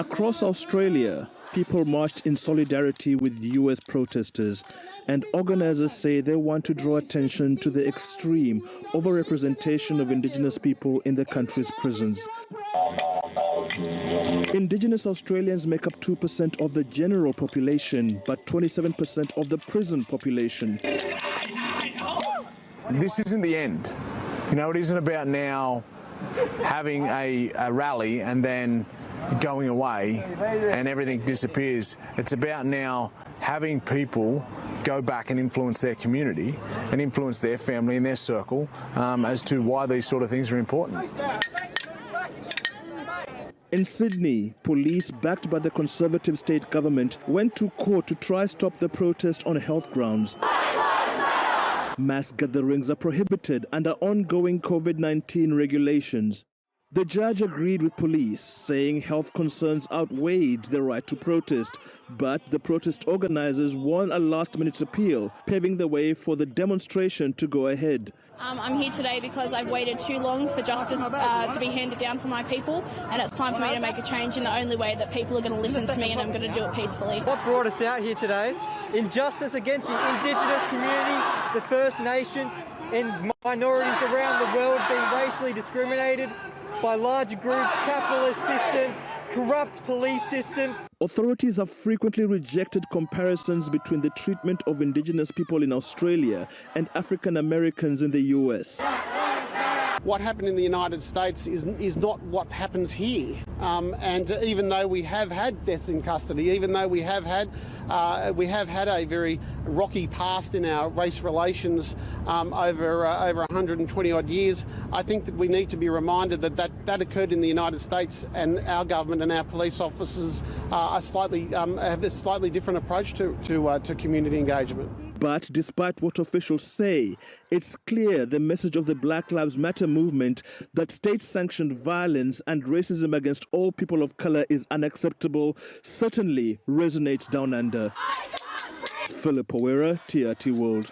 Across Australia, people marched in solidarity with US protesters, and organisers say they want to draw attention to the extreme overrepresentation of Indigenous people in the country's prisons. Indigenous Australians make up 2% of the general population, but 27% of the prison population. This isn't the end. You know, it isn't about now having a rally and then going away and everything disappears. It's about now having people go back and influence their community and influence their family and their circle as to why these sort of things are important. In Sydney, police, backed by the Conservative state government, went to court to try stop the protest on health grounds. Mass gatherings are prohibited under ongoing COVID-19 regulations. The judge agreed with police, saying health concerns outweighed the right to protest, but the protest organizers won a last-minute appeal, paving the way for the demonstration to go ahead. I'm here today because I've waited too long for justice to be handed down for my people, and it's time for me to make a change in the only way that people are going to listen to me, and I'm going to do it peacefully. What brought us out here today? Injustice against the Indigenous community, the First Nations and minorities around the world being racially discriminated by larger groups, capitalist systems, corrupt police systems. Authorities have frequently rejected comparisons between the treatment of Indigenous people in Australia and African Americans in the US. What happened in the United States is not what happens here. And even though we have had deaths in custody, even though we have had a very rocky past in our race relations over 120 odd years, I think that we need to be reminded that occurred in the United States, and our government and our police officers have a slightly different approach to community engagement. But despite what officials say, it's clear the message of the Black Lives Matter movement that state-sanctioned violence and racism against all people of color is unacceptable certainly resonates down under. Philip Owira, TRT World.